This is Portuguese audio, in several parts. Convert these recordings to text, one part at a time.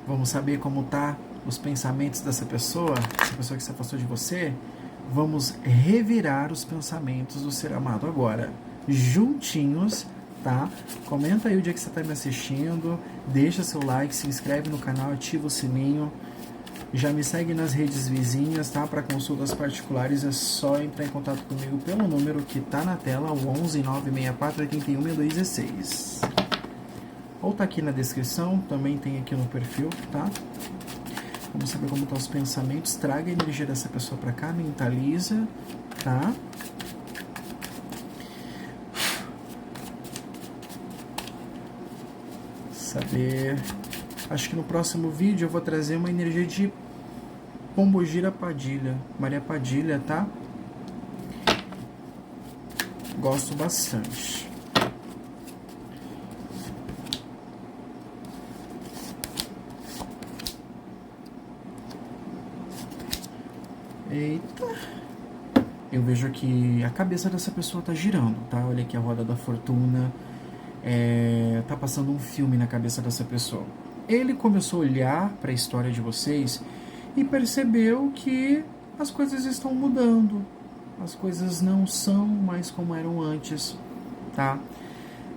Vamos saber como tá os pensamentos dessa pessoa, essa pessoa que se afastou de você. Vamos revirar os pensamentos do ser amado agora, juntinhos, tá? Comenta aí o dia que você está me assistindo, deixa seu like, se inscreve no canal, ativa o sininho. Já me segue nas redes vizinhas, tá? Para consultas particulares é só entrar em contato comigo pelo número que tá na tela, o 11 964 81 6216. Ou tá aqui na descrição, também tem aqui no perfil, tá? Vamos saber como estão os pensamentos. Traga a energia dessa pessoa para cá, mentaliza, tá? Saber. Acho que no próximo vídeo eu vou trazer uma energia de Pombogira Padilha, Maria Padilha, tá? Gosto bastante. Eita. Eu vejo que a cabeça dessa pessoa tá girando, tá? Olha aqui a roda da fortuna. Tá passando um filme na cabeça dessa pessoa. Ele começou a olhar para a história de vocês e percebeu que as coisas estão mudando. As coisas não são mais como eram antes, tá?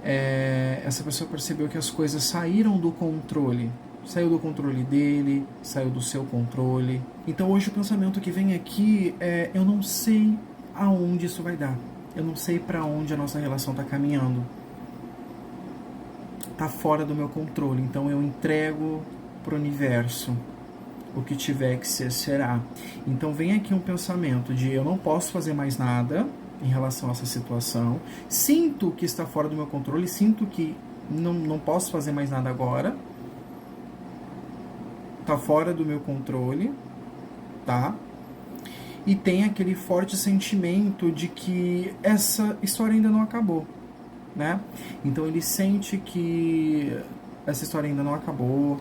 Essa pessoa percebeu que as coisas saíram do controle. Saiu do controle dele, saiu do seu controle. Então hoje o pensamento que vem aqui é: eu não sei aonde isso vai dar. Eu não sei para onde a nossa relação está caminhando. Está fora do meu controle. Então eu entrego para o universo. O que tiver que ser, será. Então vem aqui um pensamento de: eu não posso fazer mais nada em relação a essa situação. Sinto que está fora do meu controle. Sinto que não posso fazer mais nada agora. Tá fora do meu controle, tá? E tem aquele forte sentimento de que essa história ainda não acabou, né? Então ele sente que essa história ainda não acabou,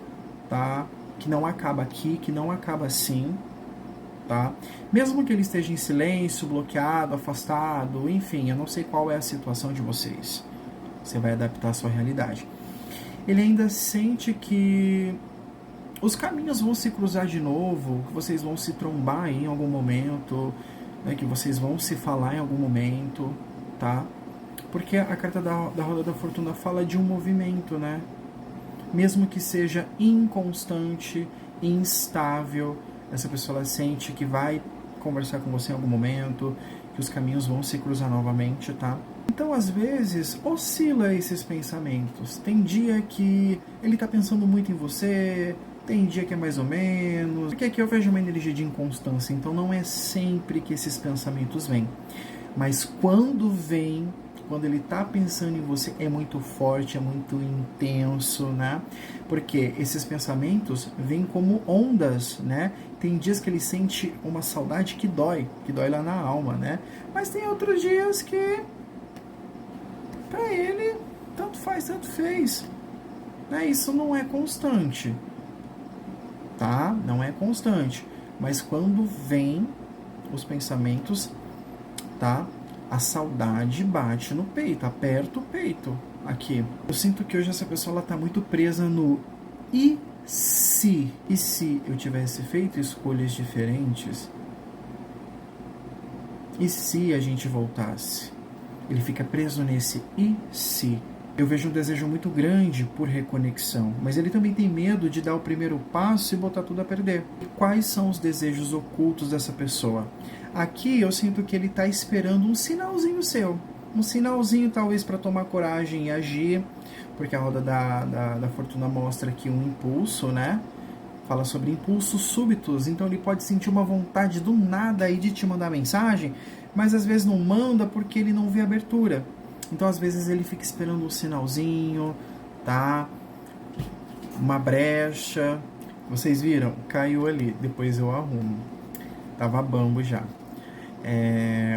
tá? Que não acaba aqui, que não acaba assim, tá? Mesmo que ele esteja em silêncio, bloqueado, afastado, enfim, eu não sei qual é a situação de vocês. Você vai adaptar a sua realidade. Ele ainda sente que os caminhos vão se cruzar de novo, que vocês vão se trombar em algum momento, né, que vocês vão se falar em algum momento, tá? Porque a carta da Roda da Fortuna fala de um movimento, né? Mesmo que seja inconstante, instável, essa pessoa ela sente que vai conversar com você em algum momento, que os caminhos vão se cruzar novamente, tá? Então, às vezes, oscila esses pensamentos. Tem dia que ele tá pensando muito em você, tem dia que é mais ou menos, porque aqui eu vejo uma energia de inconstância, então não é sempre que esses pensamentos vêm. Mas quando vem, quando ele está pensando em você, é muito forte, é muito intenso, né? Porque esses pensamentos vêm como ondas, né? Tem dias que ele sente uma saudade que dói lá na alma, né? Mas tem outros dias que, para ele, tanto faz, tanto fez. Né? Isso não é constante. Tá? Não é constante, mas quando vem os pensamentos, tá? A saudade bate no peito, aperta o peito aqui. Eu sinto que hoje essa pessoa ela tá muito presa no e se eu tivesse feito escolhas diferentes? E se a gente voltasse? Ele fica preso nesse e se. Eu vejo um desejo muito grande por reconexão, mas ele também tem medo de dar o primeiro passo e botar tudo a perder. Quais são os desejos ocultos dessa pessoa? Aqui eu sinto que ele está esperando um sinalzinho seu. Um sinalzinho talvez para tomar coragem e agir, porque a roda da fortuna mostra aqui um impulso, né? Fala sobre impulsos súbitos, então ele pode sentir uma vontade do nada aí de te mandar mensagem, mas às vezes não manda porque ele não vê abertura. Então, às vezes, ele fica esperando um sinalzinho, tá? Uma brecha. Vocês viram? Caiu ali. Depois eu arrumo. Tava bambo já.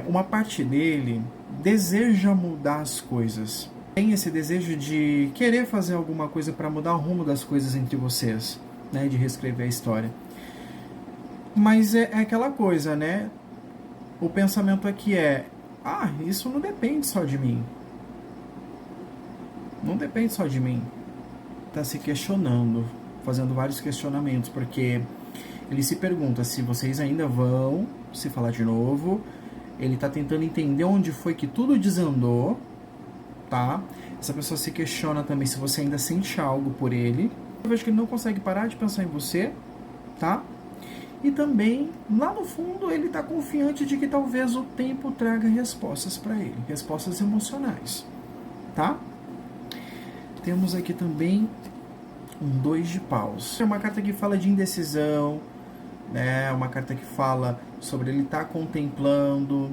Uma parte dele deseja mudar as coisas. Tem esse desejo de querer fazer alguma coisa para mudar o rumo das coisas entre vocês, né? De reescrever a história. Mas é aquela coisa, né? O pensamento aqui é: isso não depende só de mim. Não depende só de mim. Tá se questionando. fazendo vários questionamentos, porque ele se pergunta se vocês ainda vão se falar de novo. Ele está tentando entender onde foi que tudo desandou, tá? Essa pessoa se questiona também se você ainda sente algo por ele. Eu vejo que ele não consegue parar de pensar em você, tá? E também, lá no fundo, ele está confiante de que talvez o tempo traga respostas para ele, respostas emocionais, tá? Temos aqui também um 2 de paus. É uma carta que fala de indecisão, né? Uma carta que fala sobre ele estar contemplando,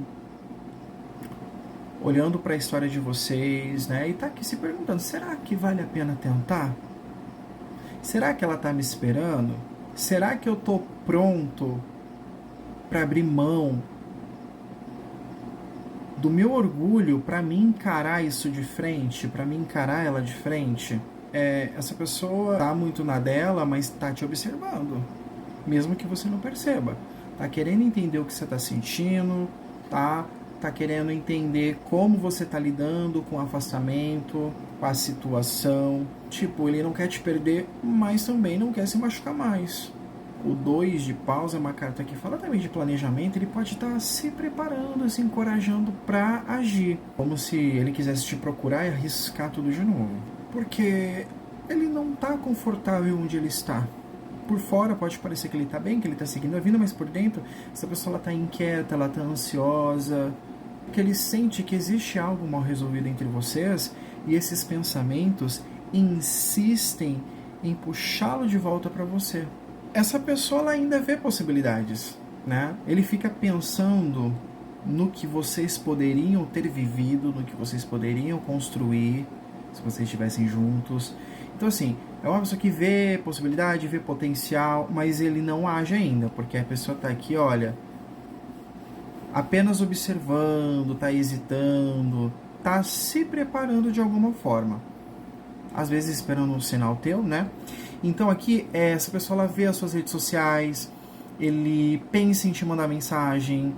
olhando para a história de vocês, né? E tá aqui se perguntando, será que vale a pena tentar? Será que ela tá me esperando? Será que eu tô pronto para abrir mão do meu orgulho para me encarar isso de frente, para me encarar ela de frente? Essa pessoa tá muito na dela, mas tá te observando, mesmo que você não perceba. Tá querendo entender o que você tá sentindo, tá querendo entender como você tá lidando com o afastamento, com a situação. Tipo, ele não quer te perder, mas também não quer se machucar mais. O 2 de paus é uma carta que fala também de planejamento. Ele pode estar se preparando, se encorajando para agir, como se ele quisesse te procurar e arriscar tudo de novo, porque ele não tá confortável onde ele está. Por fora pode parecer que ele tá bem, que ele tá seguindo a vida, mas por dentro essa pessoa ela tá inquieta, ela tá ansiosa, porque ele sente que existe algo mal resolvido entre vocês e esses pensamentos insistem em puxá-lo de volta para você. Essa pessoa ela ainda vê possibilidades, né? Ele fica pensando no que vocês poderiam ter vivido, no que vocês poderiam construir se vocês estivessem juntos. Então, assim, é uma pessoa que vê possibilidade, vê potencial, mas ele não age ainda, porque a pessoa está aqui, olha, apenas observando, está hesitando, está se preparando de alguma forma. Às vezes esperando um sinal teu, né? Então aqui, essa pessoa ela vê as suas redes sociais, ele pensa em te mandar mensagem,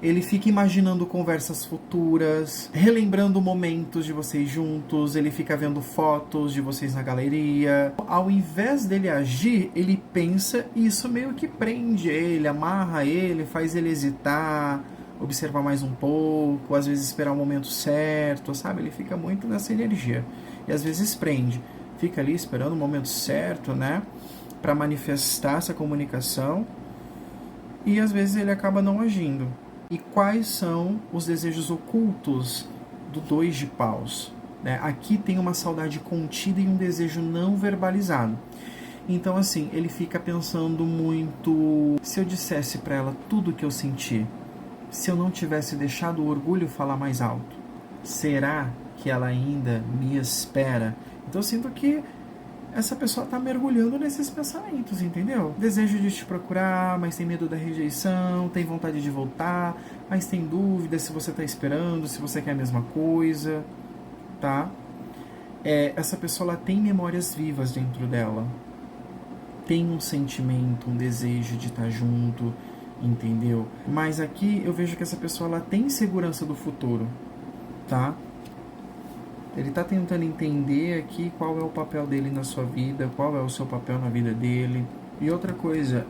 ele fica imaginando conversas futuras, relembrando momentos de vocês juntos, ele fica vendo fotos de vocês na galeria. Ao invés dele agir, ele pensa e isso meio que prende ele, amarra ele, faz ele hesitar, observar mais um pouco, às vezes esperar o momento certo, sabe? Ele fica muito nessa energia. E às vezes prende. Fica ali esperando o momento certo, né? Para manifestar essa comunicação. E às vezes ele acaba não agindo. E quais são os desejos ocultos do 2 de paus? Né? Aqui tem uma saudade contida e um desejo não verbalizado. Então, assim, ele fica pensando muito... Se eu dissesse para ela tudo o que eu senti, se eu não tivesse deixado o orgulho falar mais alto, será que ela ainda me espera? Então, eu sinto que essa pessoa está mergulhando nesses pensamentos, entendeu? Desejo de te procurar, mas tem medo da rejeição, tem vontade de voltar, mas tem dúvida se você está esperando, se você quer a mesma coisa, tá? Essa pessoa ela tem memórias vivas dentro dela. Tem um sentimento, um desejo de estar junto, entendeu? Mas aqui eu vejo que essa pessoa ela tem segurança do futuro, tá? Ele está tentando entender aqui qual é o papel dele na sua vida, qual é o seu papel na vida dele. E outra coisa,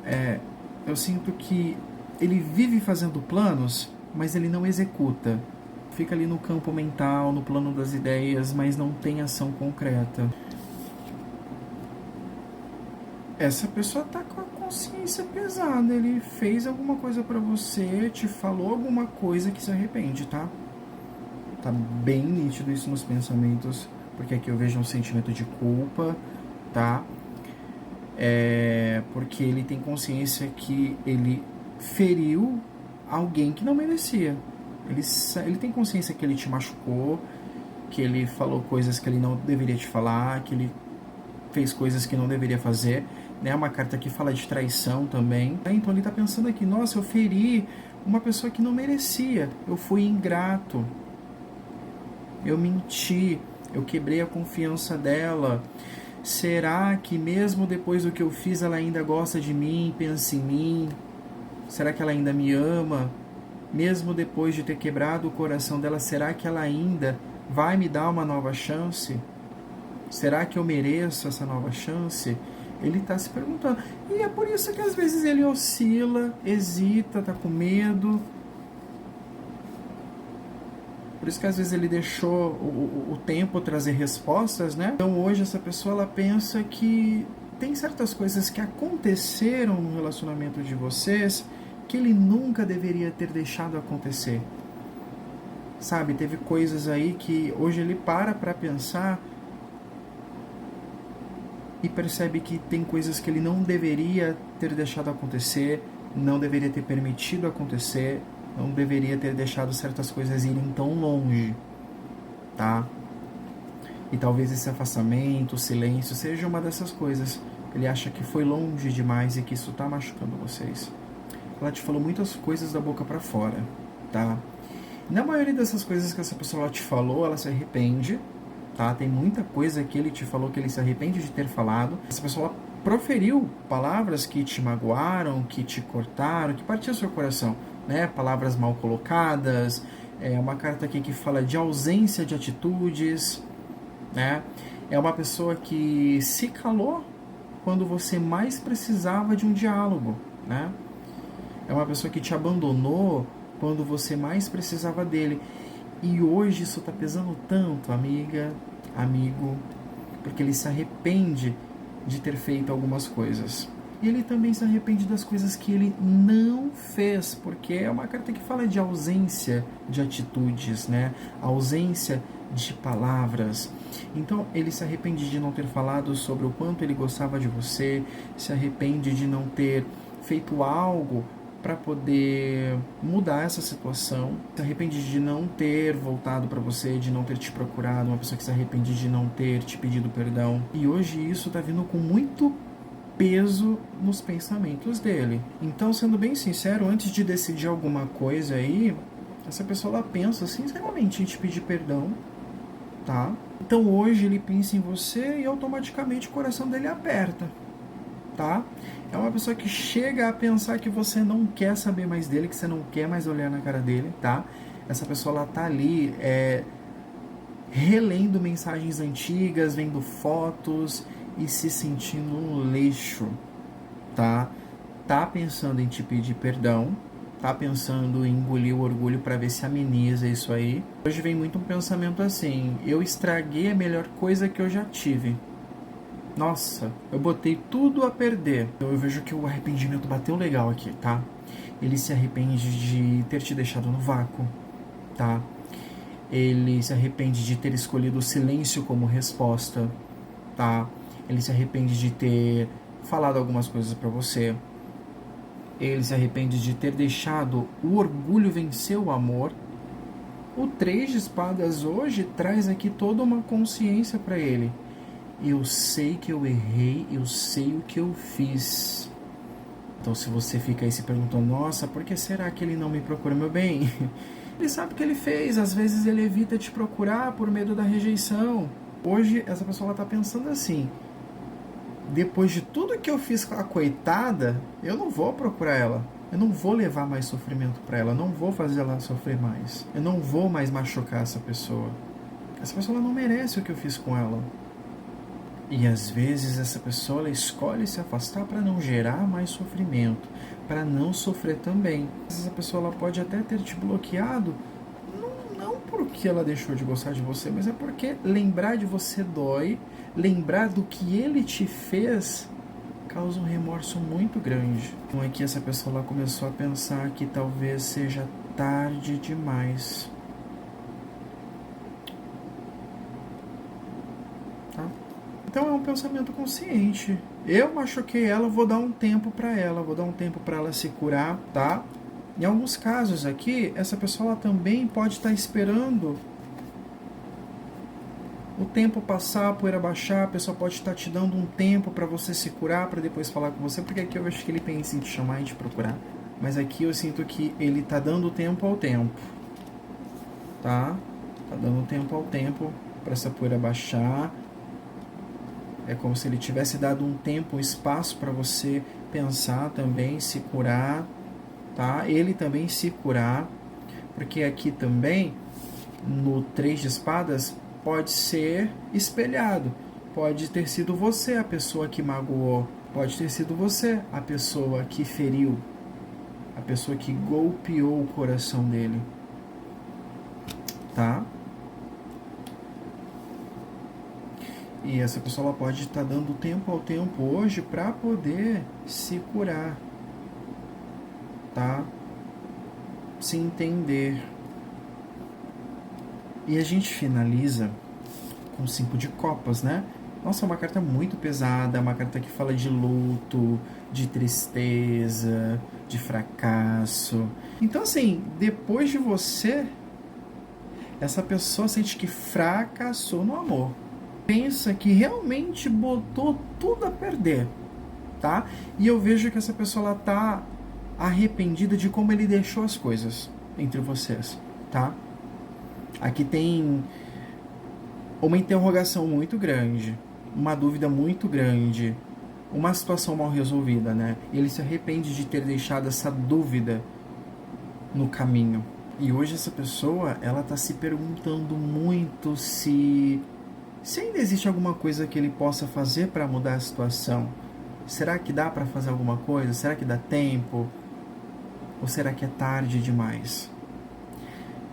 eu sinto que ele vive fazendo planos, mas ele não executa. Fica ali no campo mental, no plano das ideias, mas não tem ação concreta. Essa pessoa está com a consciência pesada. Ele fez alguma coisa para você, te falou alguma coisa que se arrepende, tá? Tá bem nítido isso nos pensamentos, porque aqui eu vejo um sentimento de culpa, tá? Porque ele tem consciência que ele feriu alguém que não merecia. Ele tem consciência que ele te machucou, que ele falou coisas que ele não deveria te falar, que ele fez coisas que não deveria fazer, né? Uma carta que fala de traição também. Então ele tá pensando aqui, nossa, eu feri uma pessoa que não merecia, eu fui ingrato. Eu menti, eu quebrei a confiança dela. Será que mesmo depois do que eu fiz ela ainda gosta de mim, pensa em mim? Será que ela ainda me ama? Mesmo depois de ter quebrado o coração dela, será que ela ainda vai me dar uma nova chance? Será que eu mereço essa nova chance? Ele está se perguntando. E é por isso que às vezes ele oscila, hesita, está com medo. Por isso que às vezes ele deixou o tempo trazer respostas, né? Então hoje essa pessoa ela pensa que tem certas coisas que aconteceram no relacionamento de vocês que ele nunca deveria ter deixado acontecer. Sabe, teve coisas aí que hoje ele para pensar e percebe que tem coisas que ele não deveria ter deixado acontecer, não deveria ter permitido acontecer, não deveria ter deixado certas coisas irem tão longe, tá? E talvez esse afastamento, o silêncio, seja uma dessas coisas. Ele acha que foi longe demais e que isso tá machucando vocês. Ela te falou muitas coisas da boca pra fora, tá? Na maioria dessas coisas que essa pessoa te falou, ela se arrepende, tá? Tem muita coisa que ele te falou que ele se arrepende de ter falado. Essa pessoa proferiu palavras que te magoaram, que te cortaram, que partiam seu coração, né? Palavras mal colocadas. É uma carta aqui que fala de ausência de atitudes, né? É uma pessoa que se calou quando você mais precisava de um diálogo, né? É uma pessoa que te abandonou quando você mais precisava dele. E hoje isso está pesando tanto, amiga, amigo, porque ele se arrepende de ter feito algumas coisas. E ele também se arrepende das coisas que ele não fez, porque é uma carta que fala de ausência de atitudes, né? Ausência de palavras. Então ele se arrepende de não ter falado sobre o quanto ele gostava de você, se arrepende de não ter feito algo para poder mudar essa situação, se arrepende de não ter voltado para você, de não ter te procurado, uma pessoa que se arrepende de não ter te pedido perdão. E hoje isso tá vindo com muito peso nos pensamentos dele. Então, sendo bem sincero, antes de decidir alguma coisa aí, essa pessoa ela pensa sinceramente em te pedir perdão, tá? Então hoje ele pensa em você e automaticamente o coração dele aperta, tá? É uma pessoa que chega a pensar que você não quer saber mais dele, que você não quer mais olhar na cara dele, tá? Essa pessoa ela tá ali relendo mensagens antigas, vendo fotos e se sentindo um lixo, tá? Tá pensando em te pedir perdão, tá pensando em engolir o orgulho para ver se ameniza isso aí. Hoje vem muito um pensamento assim: eu estraguei a melhor coisa que eu já tive. Nossa, eu botei tudo a perder. Então eu vejo que o arrependimento bateu legal aqui, tá? Ele se arrepende de ter te deixado no vácuo, tá? Ele se arrepende de ter escolhido o silêncio como resposta, tá? Ele se arrepende de ter falado algumas coisas pra você. Ele se arrepende de ter deixado o orgulho vencer o amor. O 3 de espadas hoje traz aqui toda uma consciência pra ele. Eu sei que eu errei, eu sei o que eu fiz. Então se você fica aí se perguntando, nossa, por que será que ele não me procura, meu bem? Ele sabe o que ele fez, às vezes ele evita te procurar por medo da rejeição. Hoje essa pessoa está pensando assim: depois de tudo que eu fiz com a coitada, eu não vou procurar ela. Eu não vou levar mais sofrimento para ela, eu não vou fazer ela sofrer mais. Eu não vou mais machucar essa pessoa. Essa pessoa não merece o que eu fiz com ela. E às vezes essa pessoa ela escolhe se afastar para não gerar mais sofrimento, para não sofrer também. Essa pessoa ela pode até ter te bloqueado, não porque ela deixou de gostar de você, mas é porque lembrar de você dói, lembrar do que ele te fez causa um remorso muito grande. Então aqui essa pessoa ela começou a pensar que talvez seja tarde demais. Tá? Então é um pensamento consciente. Eu machuquei ela, vou dar um tempo para ela, vou dar um tempo para ela se curar, tá? Em alguns casos aqui, essa pessoa ela também pode estar esperando o tempo passar, a poeira baixar, a pessoa pode estar te dando um tempo para você se curar, para depois falar com você, porque aqui eu acho que ele pensa em te chamar e te procurar. Mas aqui eu sinto que ele tá dando tempo ao tempo, tá? Tá dando tempo ao tempo para essa poeira baixar. É como se ele tivesse dado um tempo, um espaço para você pensar também, se curar, tá? Ele também se curar, porque aqui também, no 3 de espadas, pode ser espelhado. Pode ter sido você a pessoa que magoou. Pode ter sido você a pessoa que feriu. A pessoa que golpeou o coração dele. Tá? E essa pessoa ela pode estar dando tempo ao tempo hoje para poder se curar. Tá? Se entender. E a gente finaliza com 5 de copas, né? Nossa, é uma carta muito pesada, uma carta que fala de luto, de tristeza, de fracasso. Então, assim, depois de você, essa pessoa sente que fracassou no amor. Pensa que realmente botou tudo a perder, tá? E eu vejo que essa pessoa, ela tá arrependida de como ele deixou as coisas entre vocês, tá? Aqui tem uma interrogação muito grande, uma dúvida muito grande, uma situação mal resolvida, né? E ele se arrepende de ter deixado essa dúvida no caminho. E hoje essa pessoa, ela tá se perguntando muito se ainda existe alguma coisa que ele possa fazer para mudar a situação. Será que dá para fazer alguma coisa? Será que dá tempo? Ou será que é tarde demais?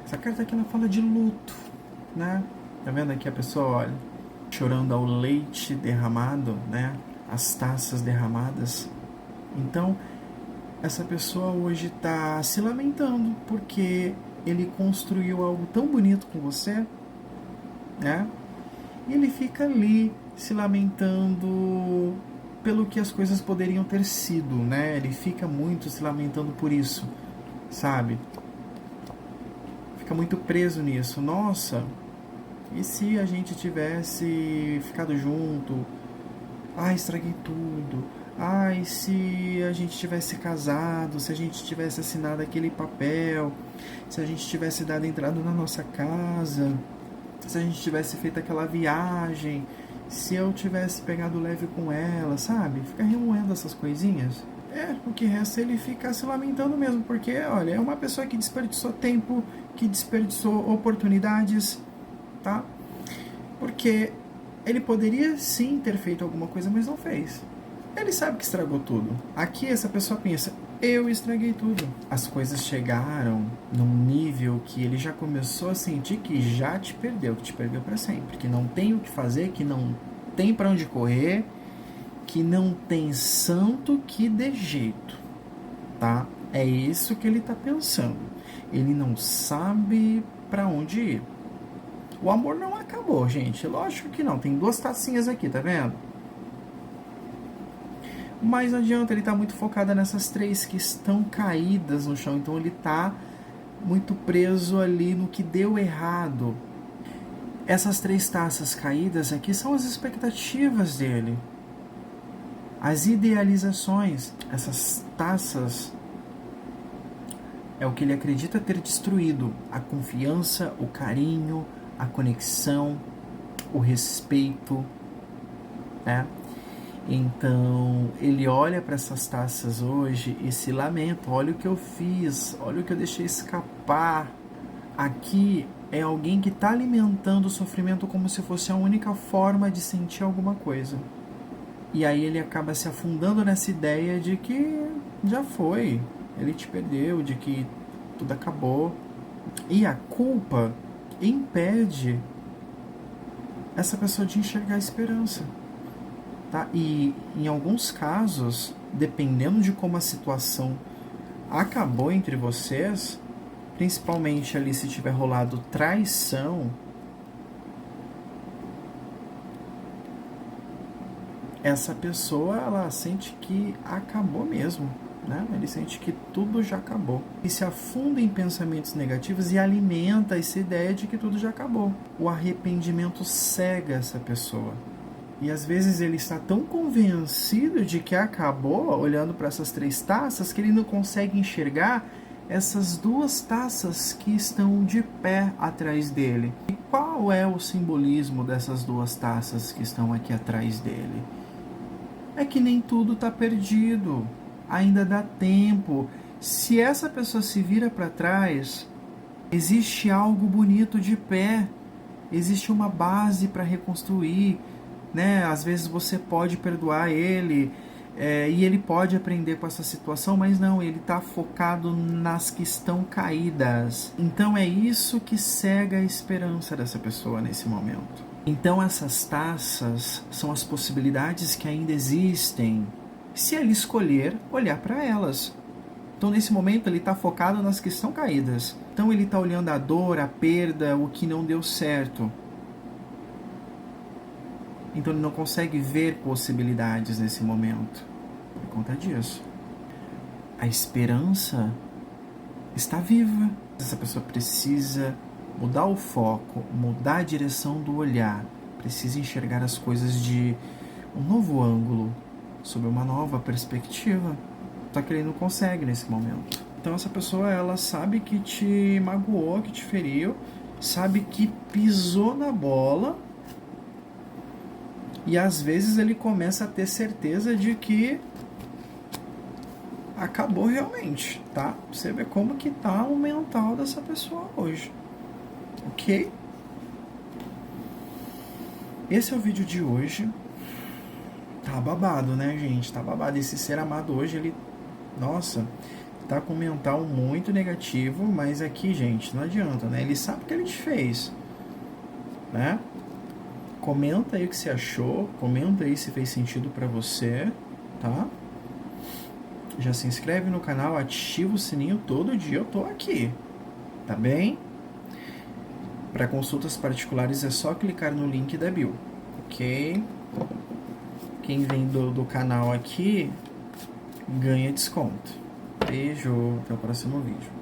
Essa carta aqui ela fala de luto, né? Tá vendo aqui a pessoa, olha, chorando ao leite derramado, né? As taças derramadas. Então, essa pessoa hoje está se lamentando porque ele construiu algo tão bonito com você, né? E ele fica ali se lamentando pelo que as coisas poderiam ter sido, né? Ele fica muito se lamentando por isso, sabe? Fica muito preso nisso. Nossa, e se a gente tivesse ficado junto? Ai, estraguei tudo. Ai, se a gente tivesse casado, se a gente tivesse assinado aquele papel, se a gente tivesse dado entrada na nossa casa, se a gente tivesse feito aquela viagem, se eu tivesse pegado leve com ela, sabe? Fica remoendo essas coisinhas. O que resta é ele ficar se lamentando mesmo, porque, olha, é uma pessoa que desperdiçou tempo, que desperdiçou oportunidades, tá? Porque ele poderia sim ter feito alguma coisa, mas não fez. Ele sabe que estragou tudo. Aqui essa pessoa pensa, eu estraguei tudo. As coisas chegaram num nível que ele já começou a sentir que já te perdeu, que te perdeu para sempre, que não tem o que fazer, que não tem para onde correr, que não tem santo que dê jeito, tá? É isso que ele tá pensando. Ele não sabe para onde ir. O amor não acabou, gente. Lógico que não. Tem 2 tacinhas aqui, tá vendo? Mas não adianta, ele tá muito focado nessas 3 que estão caídas no chão. Então ele tá muito preso ali no que deu errado. Essas 3 taças caídas aqui são as expectativas dele. As idealizações. Essas taças é o que ele acredita ter destruído. A confiança, o carinho, a conexão, o respeito, né? Então, ele olha para essas taças hoje e se lamenta. Olha o que eu fiz, olha o que eu deixei escapar. Aqui é alguém que está alimentando o sofrimento como se fosse a única forma de sentir alguma coisa. E aí ele acaba se afundando nessa ideia de que já foi, ele te perdeu, de que tudo acabou. E a culpa impede essa pessoa de enxergar a esperança. Tá? E em alguns casos, dependendo de como a situação acabou entre vocês, principalmente ali se tiver rolado traição, essa pessoa ela sente que acabou mesmo, né? Ele sente que tudo já acabou e se afunda em pensamentos negativos e alimenta essa ideia de que tudo já acabou. O arrependimento cega essa pessoa. E às vezes ele está tão convencido de que acabou, olhando para essas 3 taças, que ele não consegue enxergar essas 2 taças que estão de pé atrás dele. E qual é o simbolismo dessas 2 taças que estão aqui atrás dele? É que nem tudo está perdido, ainda dá tempo. Se essa pessoa se vira para trás, existe algo bonito de pé, existe uma base para reconstruir. né? Às vezes você pode perdoar ele, e ele pode aprender com essa situação, mas não, ele está focado nas que estão caídas. Então é isso que cega a esperança dessa pessoa nesse momento. Então essas taças são as possibilidades que ainda existem, se ele escolher olhar para elas. Então nesse momento ele está focado nas que estão caídas. Então ele está olhando a dor, a perda, o que não deu certo. Então ele não consegue ver possibilidades nesse momento por conta disso. A esperança está viva. Essa pessoa precisa mudar o foco, mudar a direção do olhar, precisa enxergar as coisas de um novo ângulo, sob uma nova perspectiva. Só que ele não consegue nesse momento. Então essa pessoa, ela sabe que te magoou, que te feriu, sabe que pisou na bola, e às vezes ele começa a ter certeza de que acabou realmente, tá? Você vê como que tá o mental dessa pessoa hoje, ok? Esse é o vídeo de hoje. Tá babado, né, gente? Tá babado. Esse ser amado hoje, ele... Nossa, tá com um mental muito negativo, mas aqui, gente, não adianta, né? Ele sabe o que ele te fez, né? Comenta aí o que você achou, comenta aí se fez sentido pra você, tá? Já se inscreve no canal, ativa o sininho, todo dia eu tô aqui, tá bem? Para consultas particulares é só clicar no link da bio, ok? Quem vem do canal aqui ganha desconto. Beijo, até o próximo vídeo.